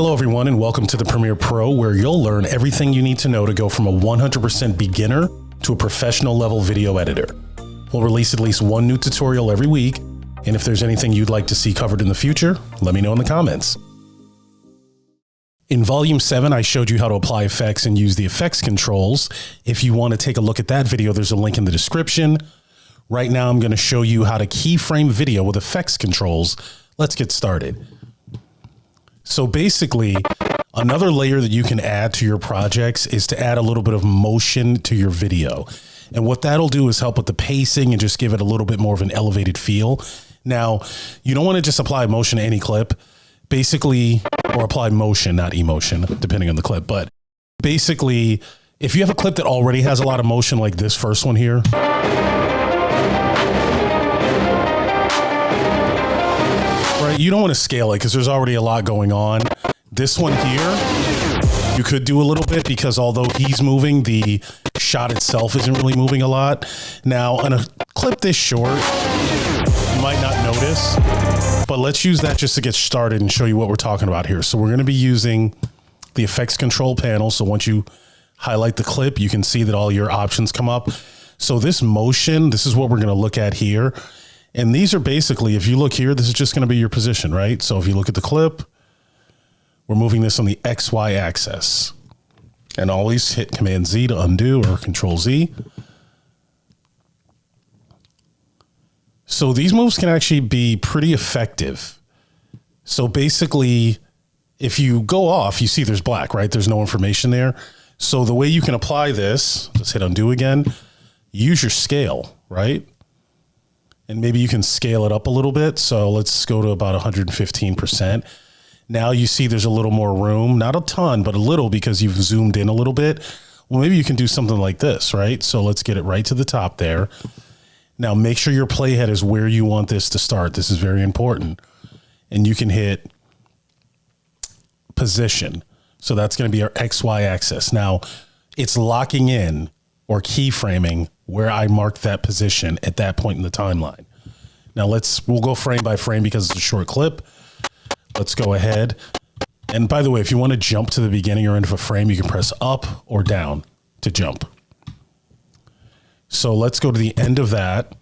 Hello everyone and welcome to the Premiere Pro, where you'll learn everything you need to know to go from a 100% beginner to a professional level video editor. We'll release at least one new tutorial every week, and if there's anything you'd like to see covered in the future, let me know in the comments. In Volume 7, I showed you how to apply effects and use the effects controls. If you want to take a look at that video, there's a link in the description. Right now, I'm going to show you how to keyframe video with effects controls. Let's get started. So basically, another layer that you can add to your projects is to add a little bit of motion to your video. And what that'll do is help with the pacing and just give it a little bit more of an elevated feel. Now, you don't want to just apply motion to any clip, basically, or apply motion, not emotion, depending on the clip. But basically, if you have a clip that already has a lot of motion, like this first one here, right, you don't want to scale it because there's already a lot going on. This one here, you could do a little bit because although he's moving, the shot itself isn't really moving a lot. Now, on a clip this short, you might not notice, but let's use that just to get started and show you what we're talking about here. So we're going to be using the effects control panel. So once you highlight the clip, you can see that all your options come up. So this motion, this is what we're going to look at here. And these are basically, if you look here, this is just going to be your position, right? So if you look at the clip, we're moving this on the XY axis. And always hit Command Z to undo or Control Z. So these moves can actually be pretty effective. So basically, if you go off, you see there's black, right? There's no information there. So the way you can apply this, just hit undo again, use your scale, right? And maybe you can scale it up a little bit. So let's go to about 115%. Now you see there's a little more room, not a ton, but a little because you've zoomed in a little bit. Well, maybe you can do something like this, right? So let's get it right to the top there. Now make sure your playhead is where you want this to start. This is very important. And you can hit position. So that's going to be our XY axis. Now it's locking in or keyframing where I marked that position at that point in the timeline. Now we'll go frame by frame because it's a short clip. Let's go ahead. And by the way, if you want to jump to the beginning or end of a frame, you can press up or down to jump. So let's go to the end of that.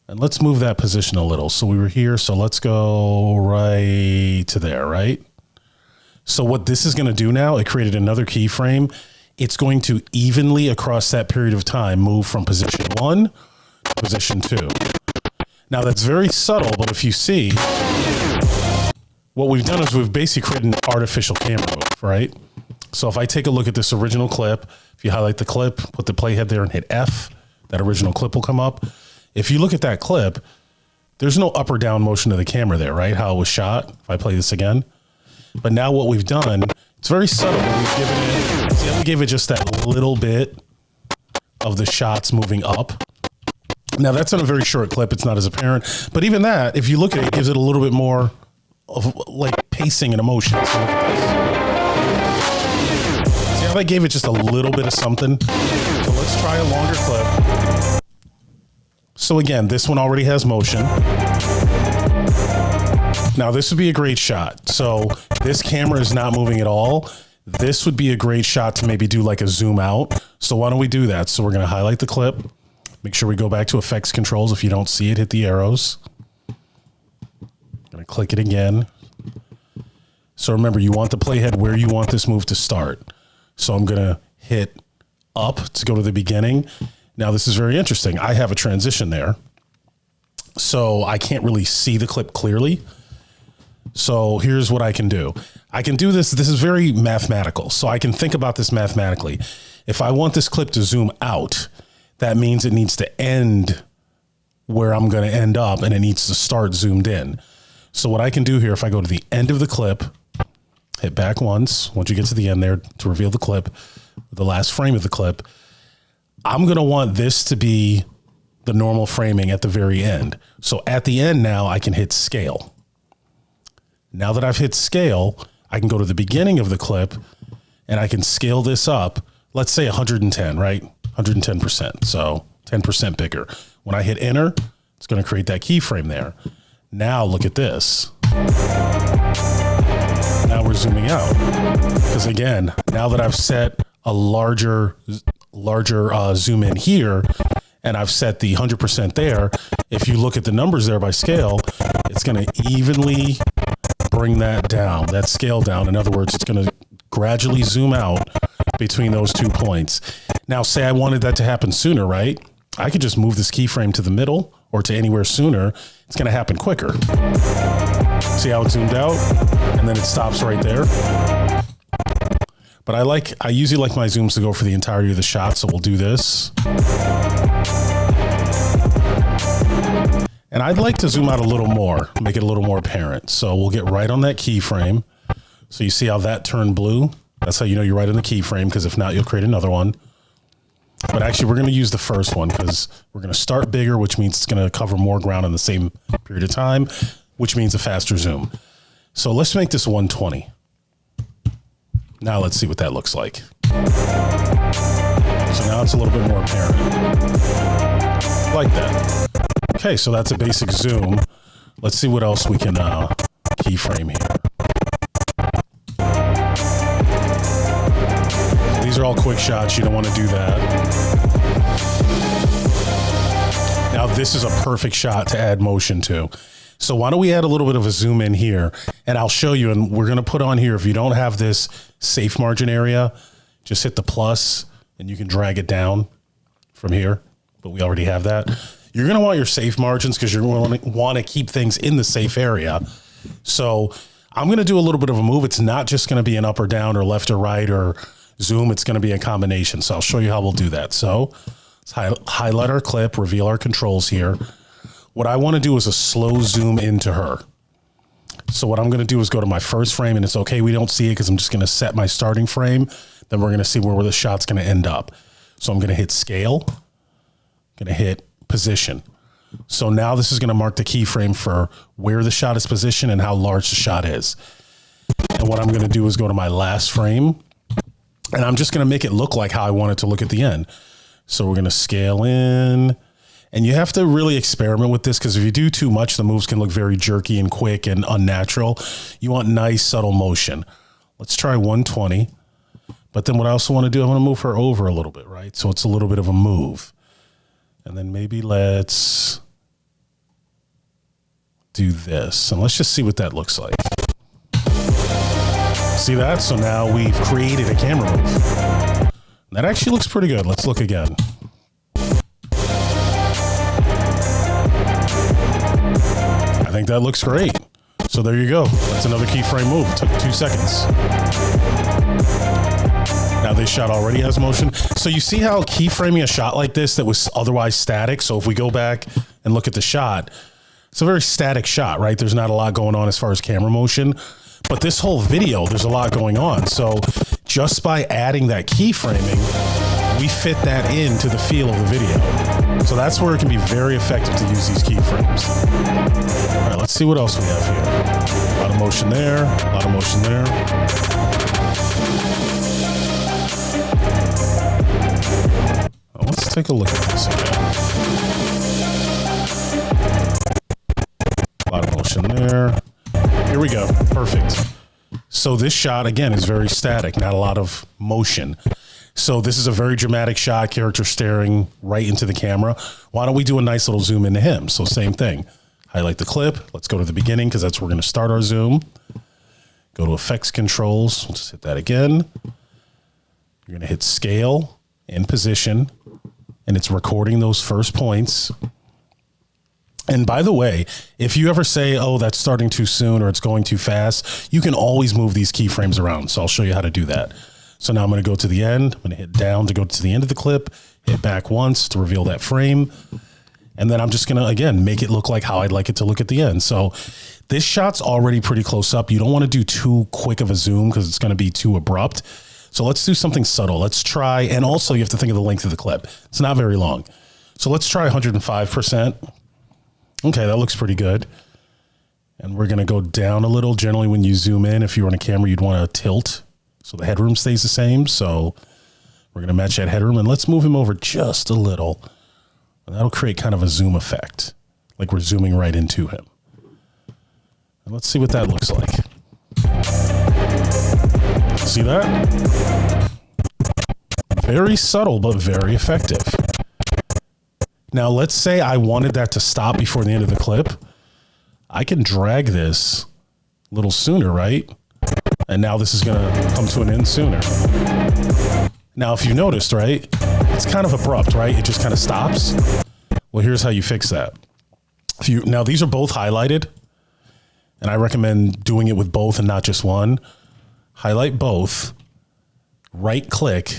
And let's move that position a little. So we were here. So let's go right to there, right? So what this is going to do now, it created another keyframe. It's going to evenly across that period of time move from position 1 to position 2. Now that's very subtle, but if you see, what we've done is we've basically created an artificial camera move, right? So if I take a look at this original clip, if you highlight the clip, put the playhead there and hit F, that original clip will come up. If you look at that clip, there's no up or down motion of the camera there, right? How it was shot. If I play this again. But now what we've done, it's very subtle, but we've given it, see how we gave it just that little bit of the shots moving up. Now that's on a very short clip. It's not as apparent, but even that, if you look at it, it gives it a little bit more of like pacing and emotion. So look at this. See how I gave it just a little bit of something? So let's try a longer clip. So again, this one already has motion. Now this would be a great shot. So this camera is not moving at all. This would be a great shot to maybe do like a zoom out. So why don't we do that? So we're going to highlight the clip. Make sure we go back to effects controls. If you don't see it, hit the arrows. Going to click it again. So remember, you want the playhead where you want this move to start. So I'm going to hit up to go to the beginning. Now this is very interesting. I have a transition there. So I can't really see the clip clearly. So here's what I can do. I can do this. This is very mathematical. So I can think about this mathematically. If I want this clip to zoom out, that means it needs to end where I'm going to end up and it needs to start zoomed in. So what I can do here, if I go to the end of the clip, hit back once you get to the end there to reveal the clip, the last frame of the clip, I'm going to want this to be the normal framing at the very end. So at the end now I can hit scale. Now that I've hit scale, I can go to the beginning of the clip and I can scale this up. Let's say 110, right? 110%. So 10% bigger. When I hit enter, it's going to create that keyframe there. Now look at this. Now we're zooming out. Because again, now that I've set a larger zoom in here, and I've set the 100% there, if you look at the numbers there by scale, it's going to evenly bring that down, that scale down. In other words, it's going to gradually zoom out between those 2 points. Now, say I wanted that to happen sooner, right? I could just move this keyframe to the middle or to anywhere sooner. It's going to happen quicker. See how it zoomed out? And then it stops right there. But I usually like my zooms to go for the entirety of the shot, so we'll do this. And I'd like to zoom out a little more, make it a little more apparent. So we'll get right on that keyframe. So you see how that turned blue? That's how you know you're right on the keyframe, because if not, you'll create another one. But actually, we're going to use the first one because we're going to start bigger, which means it's going to cover more ground in the same period of time, which means a faster zoom. So let's make this 120. Now let's see what that looks like. So now it's a little bit more apparent. Like that. Okay, so that's a basic zoom. Let's see what else we can keyframe here. So these are all quick shots. You don't want to do that. Now this is a perfect shot to add motion to. So why don't we add a little bit of a zoom in here, and I'll show you, and we're going to put on here, if you don't have this safe margin area, just hit the plus and you can drag it down from here, but we already have that. You're going to want your safe margins because you're going to want to keep things in the safe area. So I'm going to do a little bit of a move. It's not just going to be an up or down or left or right or zoom. It's going to be a combination. So I'll show you how we'll do that. So let's highlight our clip, reveal our controls here. What I want to do is a slow zoom into her. So what I'm going to do is go to my first frame, and it's okay we don't see it because I'm just going to set my starting frame. Then we're going to see where the shot's going to end up. So I'm going to hit scale, going to hit position. So now this is going to mark the keyframe for where the shot is positioned and how large the shot is. And what I'm going to do is go to my last frame, and I'm just going to make it look like how I want it to look at the end. So we're going to scale in. And you have to really experiment with this because if you do too much, the moves can look very jerky and quick and unnatural. You want nice, subtle motion. Let's try 120. But then what I also want to do, I want to move her over a little bit, right? So it's a little bit of a move. And then maybe let's do this. And let's just see what that looks like. See that? So now we've created a camera move. That actually looks pretty good. Let's look again. I think that looks great. So there you go. That's another keyframe move. It took 2 seconds. Now this shot already has motion. So you see how keyframing a shot like this that was otherwise static. So if we go back and look at the shot, it's a very static shot, right? There's not a lot going on as far as camera motion. But this whole video, there's a lot going on. So just by adding that keyframing, we fit that into the feel of the video. So that's where it can be very effective to use these keyframes. All right, let's see what else we have here. A lot of motion there, a lot of motion there. Well, let's take a look at this again. A lot of motion there. Here we go, perfect. So this shot, again, is very static, not a lot of motion. So this is a very dramatic shot, character staring right into the camera. Why don't we do a nice little zoom into him? So same thing, highlight the clip. Let's go to the beginning because that's where we're going to start our zoom. Go to effects controls. We'll just hit that again. You're going to hit scale and position, and it's recording those first points. And by the way, if you ever say, oh, that's starting too soon or it's going too fast, you can always move these keyframes around. So I'll show you how to do that. So now I'm going to go to the end. I'm going to hit down to go to the end of the clip, hit back once to reveal that frame. And then I'm just going to, again, make it look like how I'd like it to look at the end. So this shot's already pretty close up. You don't want to do too quick of a zoom because it's going to be too abrupt. So let's do something subtle. Let's try, and also you have to think of the length of the clip. It's not very long. So let's try 105%. Okay, that looks pretty good. And we're going to go down a little. Generally, when you zoom in, if you're on a camera, you'd want to tilt so the headroom stays the same. So we're going to match that headroom, and let's move him over just a little. And that'll create kind of a zoom effect, like we're zooming right into him. And let's see what that looks like. See that? Very subtle, but very effective. Now, let's say I wanted that to stop before the end of the clip. I can drag this a little sooner, right? And now this is going to come to an end sooner. Now, if you noticed, right, it's kind of abrupt, right? It just kind of stops. Well, here's how you fix that. Now, these are both highlighted, and I recommend doing it with both and not just one. Highlight both, right-click,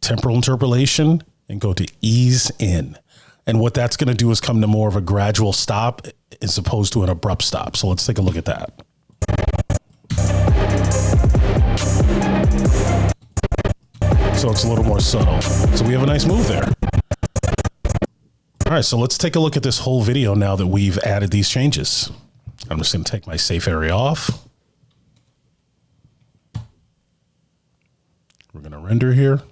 temporal interpolation, and go to ease in. And what that's going to do is come to more of a gradual stop as opposed to an abrupt stop. So let's take a look at that. So it's a little more subtle. So we have a nice move there. All right, so let's take a look at this whole video now that we've added these changes. I'm just going to take my safe area off. We're going to render here.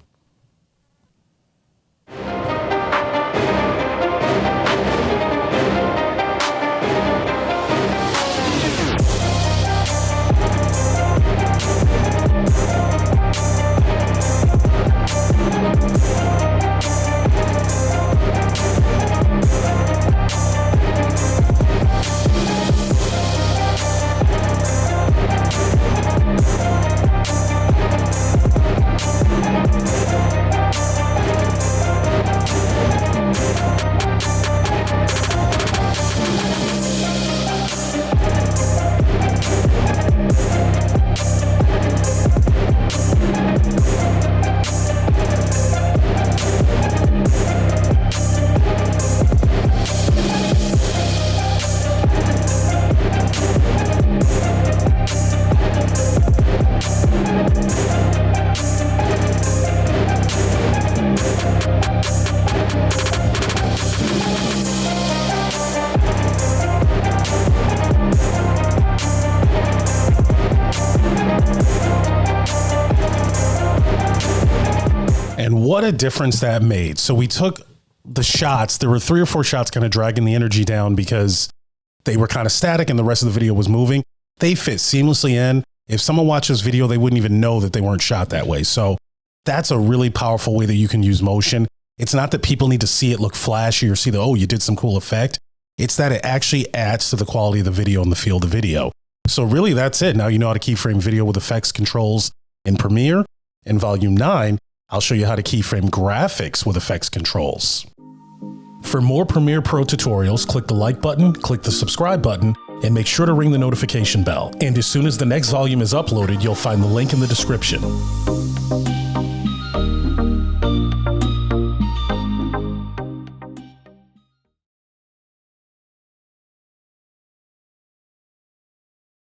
And what a difference that made. So we took the shots. There were 3 or 4 shots kind of dragging the energy down because they were kind of static and the rest of the video was moving. They fit seamlessly in. If someone watched this video, they wouldn't even know that they weren't shot that way. So that's a really powerful way that you can use motion. It's not that people need to see it look flashy or see the, oh, you did some cool effect. It's that it actually adds to the quality of the video and the feel of the video. So really that's it. Now you know how to keyframe video with effects controls in Premiere. In Volume 9, I'll show you how to keyframe graphics with effects controls. For more Premiere Pro tutorials, click the like button, click the subscribe button, and make sure to ring the notification bell. And as soon as the next volume is uploaded, you'll find the link in the description.